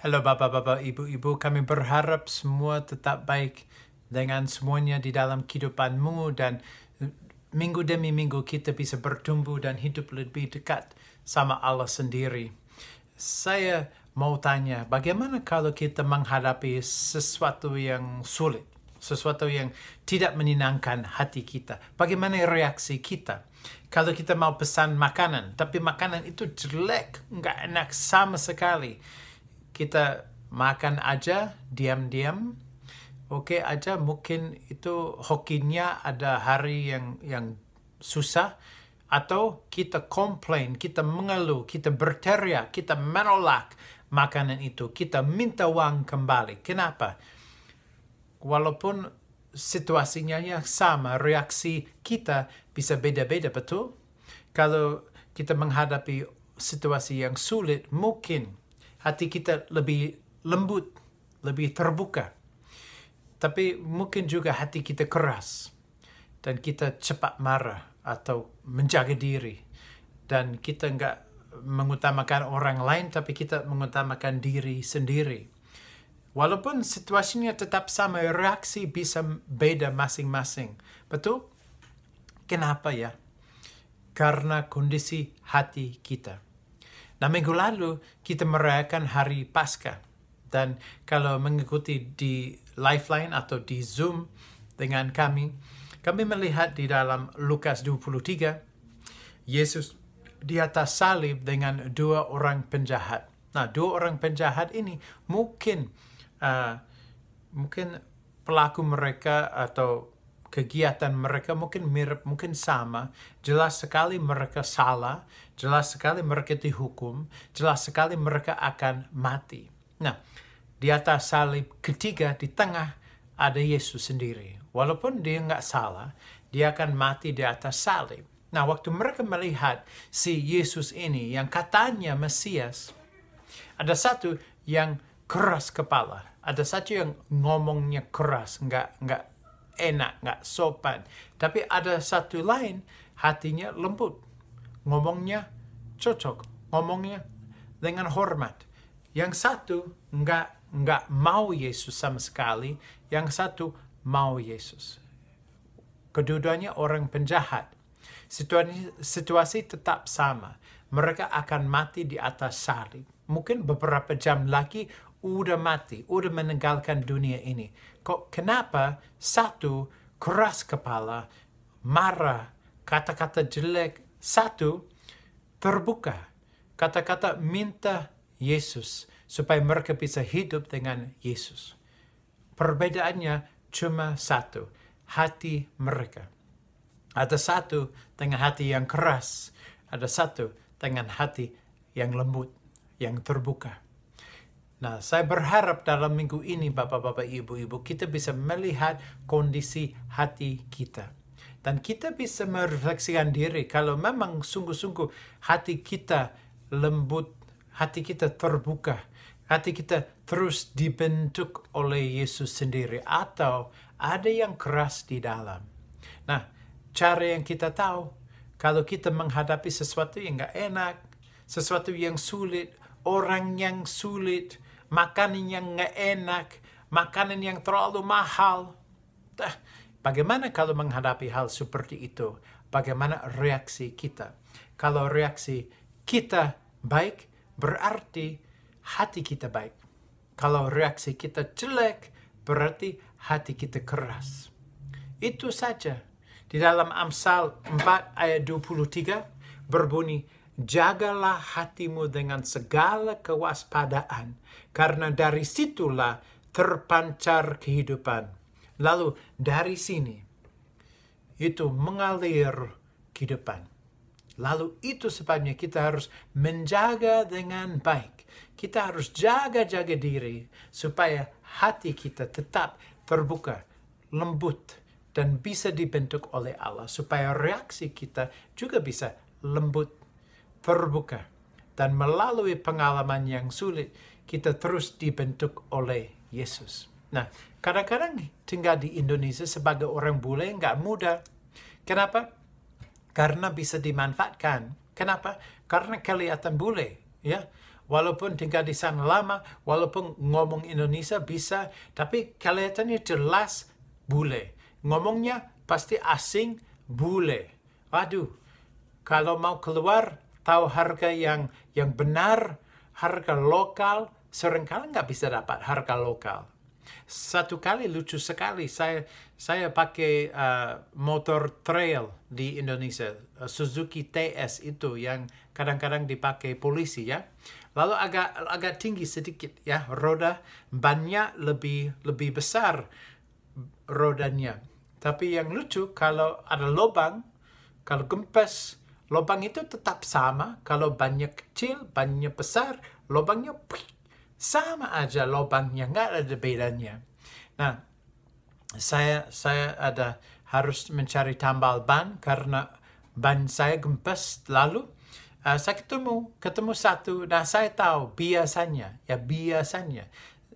Halo Bapak-Bapak, Ibu-Ibu, kami berharap semua tetap baik dengan semuanya di dalam kehidupanmu dan minggu demi minggu kita bisa bertumbuh dan hidup lebih dekat sama Allah sendiri. Saya mau tanya, bagaimana kalau kita menghadapi sesuatu yang sulit, sesuatu yang tidak menyenangkan hati kita? Bagaimana reaksi kita? Kalau kita mau pesan makanan, tapi makanan itu jelek, nggak enak sama sekali. Kita makan aja, diam-diam, oke aja, mungkin itu hokinya ada hari yang susah, atau kita komplain, kita mengeluh, kita berteriak, kita menolak makanan itu, kita minta uang kembali. Kenapa? Walaupun situasinya yang sama, reaksi kita bisa beda-beda, betul? Kalau kita menghadapi situasi yang sulit, mungkin hati kita lebih lembut, lebih terbuka. Tapi mungkin juga hati kita keras. Dan kita cepat marah atau menjaga diri. Dan kita nggak mengutamakan orang lain, tapi kita mengutamakan diri sendiri. Walaupun situasinya tetap sama, reaksi bisa beda masing-masing. Betul? Kenapa ya? Karena kondisi hati kita. Nah, minggu lalu kita merayakan hari Paskah. Dan kalau mengikuti di Lifeline atau di Zoom dengan kami melihat di dalam Lukas 23, Yesus di atas salib dengan dua orang penjahat. Nah, dua orang penjahat ini mungkin pelaku mereka atau kegiatan mereka mungkin mirip, mungkin sama. Jelas sekali mereka salah, jelas sekali mereka dihukum, jelas sekali mereka akan mati. Nah, di atas salib ketiga, di tengah ada Yesus sendiri. Walaupun dia nggak salah, dia akan mati di atas salib. Nah, waktu mereka melihat si Yesus ini yang katanya Mesias, ada satu yang keras kepala, ada satu yang ngomongnya keras, nggak enak, nggak sopan. Tapi ada satu lain, hatinya lembut. Ngomongnya cocok, ngomongnya dengan hormat. Yang satu nggak mau Yesus sama sekali, yang satu mau Yesus. Kedua-duanya orang penjahat. Situasi tetap sama. Mereka akan mati di atas salib. Mungkin beberapa jam lagi udah mati, udah meninggalkan dunia ini. Kenapa satu keras kepala, marah, kata-kata jelek, satu terbuka, kata-kata minta Yesus supaya mereka bisa hidup dengan Yesus. Perbedaannya cuma satu, hati mereka. Ada satu dengan hati yang keras, ada satu dengan hati yang lembut, yang terbuka. Nah, saya berharap dalam minggu ini, Bapak-Bapak, Ibu-Ibu, kita bisa melihat kondisi hati kita. Dan kita bisa merefleksikan diri kalau memang sungguh-sungguh hati kita lembut, hati kita terbuka, hati kita terus dibentuk oleh Yesus sendiri, atau ada yang keras di dalam. Nah, cara yang kita tahu, kalau kita menghadapi sesuatu yang nggak enak, sesuatu yang sulit, orang yang sulit, makanan yang nggak enak, makanan yang terlalu mahal. Bagaimana kalau menghadapi hal seperti itu? Bagaimana reaksi kita? Kalau reaksi kita baik, berarti hati kita baik. Kalau reaksi kita jelek, berarti hati kita keras. Itu saja. Di dalam Amsal 4 ayat 23 berbunyi, jagalah hatimu dengan segala kewaspadaan, karena dari situlah terpancar kehidupan. Lalu dari sini, itu mengalir kehidupan. Lalu itu sebabnya kita harus menjaga dengan baik. Kita harus jaga-jaga diri, supaya hati kita tetap terbuka, lembut, dan bisa dibentuk oleh Allah. Supaya reaksi kita juga bisa lembut, terbuka. Dan melalui pengalaman yang sulit, kita terus dibentuk oleh Yesus. Nah, kadang-kadang tinggal di Indonesia sebagai orang bule nggak mudah. Kenapa? Karena bisa dimanfaatkan. Kenapa? Karena kelihatan bule. Ya, walaupun tinggal di sana lama, walaupun ngomong Indonesia bisa, tapi kelihatannya jelas bule. Ngomongnya pasti asing, bule. Waduh, kalau mau keluar, tahu harga yang benar, harga lokal, seringkali nggak bisa dapat harga lokal. Satu kali lucu sekali, saya pakai motor trail di Indonesia, Suzuki TS itu yang kadang-kadang dipakai polisi ya. Lalu agak tinggi sedikit ya, roda bannya lebih besar rodanya. Tapi yang lucu kalau ada lubang, kalau gempes, lubang itu tetap sama. Kalau bannya kecil, bannya besar, lubangnya sama aja lubangnya, nggak ada bedanya. Nah, saya harus mencari tambal ban karena ban saya gempes. Lalu saya ketemu satu. Nah, saya tahu biasanya.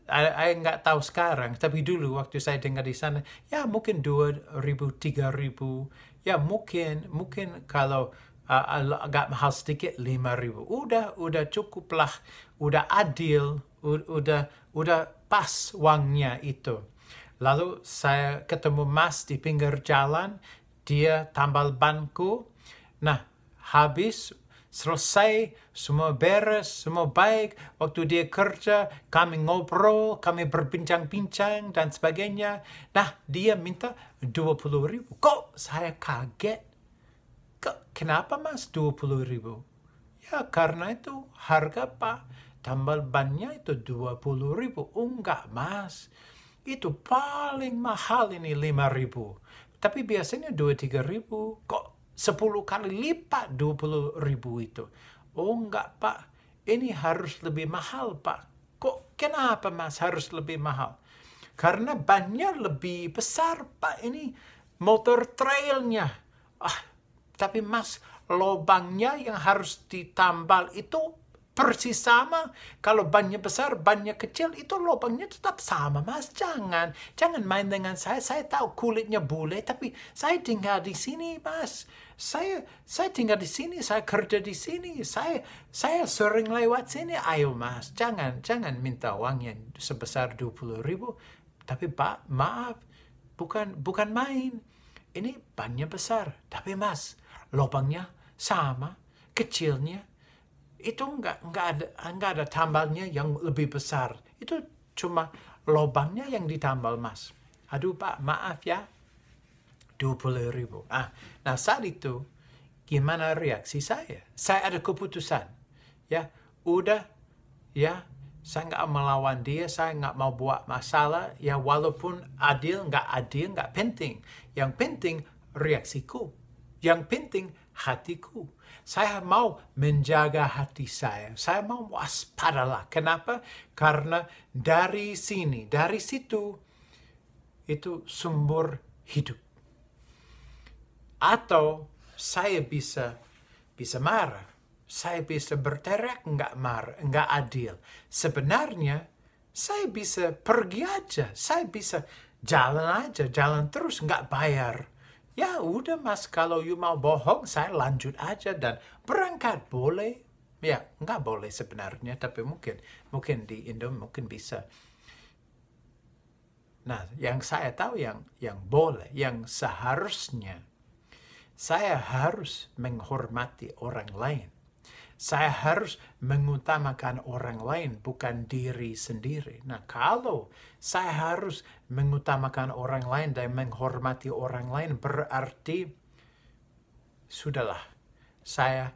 Saya nggak tahu sekarang, tapi dulu waktu saya tinggal di sana, ya mungkin 2.000, 3.000. Ya mungkin kalau agak mahal sedikit 5.000. Udah cukup lah, udah adil, udah pas uangnya itu. Lalu saya ketemu Mas di pinggir jalan, dia tambal banku. Nah, habis selesai, semua beres, semua baik. Waktu dia kerja, kami ngobrol, kami berbincang-bincang dan sebagainya. Nah, dia minta 20.000. Kok saya kaget? Kenapa Mas 20.000? Ya karena itu harga Pak. Tambal bannya itu 20.000. Enggak Mas. Itu paling mahal ini 5.000. Tapi biasanya 2-3.000. Kok 10 kali lipat 20.000 itu? Oh enggak Pak. Ini harus lebih mahal Pak. Kenapa Mas harus lebih mahal? Karena bannya lebih besar Pak. Ini motor trailnya. Tapi Mas, lubangnya yang harus ditambal itu persis sama. Kalau bannya besar, bannya kecil, itu lubangnya tetap sama, Mas. Jangan main dengan saya. Saya tahu kulitnya bule, tapi saya tinggal di sini, Mas. Saya tinggal di sini, saya kerja di sini. Saya sering lewat sini. Ayo, Mas, jangan minta uang yang sebesar 20.000. Tapi Pak, maaf, bukan main. Ini bannya besar, tapi Mas, lubangnya sama, kecilnya. Itu nggak ada tambalnya yang lebih besar. Itu cuma lubangnya yang ditambal Mas. Aduh Pak, maaf ya. 20.000. Nah saat itu gimana reaksi saya? Saya ada keputusan. Ya, udah ya, saya nggak melawan dia, saya nggak mau buat masalah. Ya walaupun adil, nggak penting. Yang penting reaksiku. Yang penting hatiku. Saya mau menjaga hati saya. Saya mau waspadalah. Kenapa? Karena dari situ, itu sumber hidup. Atau saya bisa marah. Saya bisa berteriak nggak adil. Sebenarnya, saya bisa pergi aja. Saya bisa jalan terus nggak bayar. Ya udah Mas, kalau you mau bohong, saya lanjut aja dan berangkat. Boleh? Ya, nggak boleh sebenarnya, tapi mungkin di Indo mungkin bisa. Nah, yang saya tahu yang boleh, yang seharusnya, saya harus menghormati orang lain. Saya harus mengutamakan orang lain, bukan diri sendiri. Nah, kalau saya harus mengutamakan orang lain dan menghormati orang lain, berarti sudahlah, saya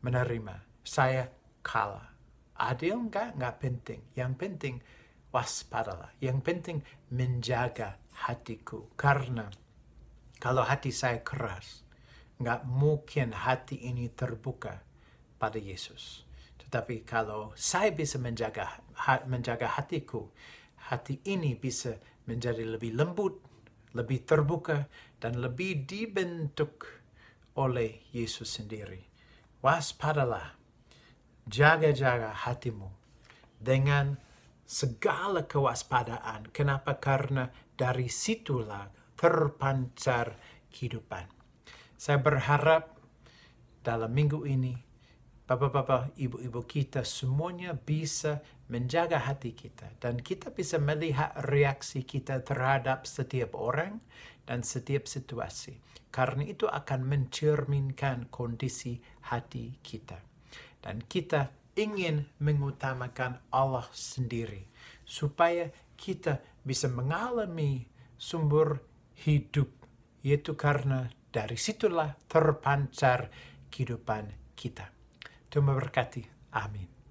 menerima, saya kalah. Adil nggak penting. Yang penting waspadalah. Yang penting menjaga hatiku. Karena kalau hati saya keras, nggak mungkin hati ini terbuka pada Yesus. Tetapi kalau saya bisa menjaga hatiku, hati ini bisa menjadi lebih lembut, lebih terbuka, dan lebih dibentuk oleh Yesus sendiri. Waspadalah, jaga hatimu dengan segala kewaspadaan. Kenapa? Karena dari situlah terpancar kehidupan. Saya berharap dalam minggu ini Bapak-bapak, ibu-ibu kita semuanya bisa menjaga hati kita. Dan kita bisa melihat reaksi kita terhadap setiap orang dan setiap situasi. Karena itu akan mencerminkan kondisi hati kita. Dan kita ingin mengutamakan Allah sendiri. Supaya kita bisa mengalami sumber hidup. Yaitu karena dari situlah terpancar kehidupan kita. Tuhan memberkati. Amin.